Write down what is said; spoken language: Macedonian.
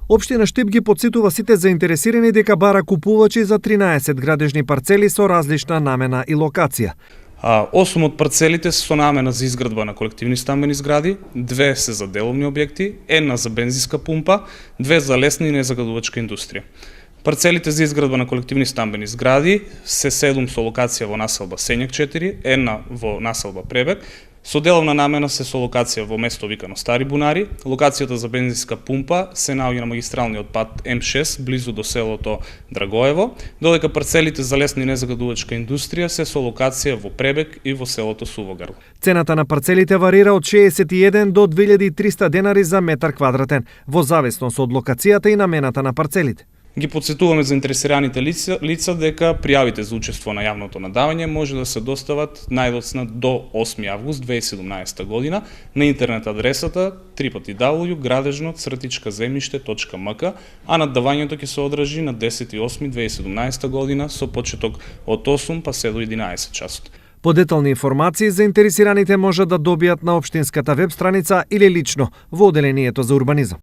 Општина Штип ги потсетува сите заинтересирани дека бара купувачи за 13 градежни парцели со различна намена и локација. 8 од парцелите се со намена за изградба на колективни стамбени згради, 2 се за деловни објекти, 1 за бензинска пумпа, 2 за лесна и незагадувачка индустрија. Парцелите за изградба на колективни стамбени згради се 7 со локација во населба Сењак 4, 1 во населба Пребег, со деловна намена се со локација во место викано Стари Бунари. Локацијата за бензинска пумпа се наоѓа на магистралниот пат М6 близу до селото Драгоево, додека парцелите за лесна и незагадувачка индустрија се со локација во Пребег и во селото Сувогарло. Цената на парцелите варира од 61 до 2300 денари за метар квадратен, во зависност од локацијата и намената на парцелите. Ги потсетуваме заинтересираните лица дека пријавите за учество на јавното надавање може да се достават најдоцна до 8 август 2017 година на интернет адресата www.gradежно-земјиште.mk, а наддавањето ќе се одржи на 10.8.2017 година со почеток од 8 па се до 11 часот. По детални информации заинтересираните може да добијат на општинската веб страница или лично во оделението за урбанизам.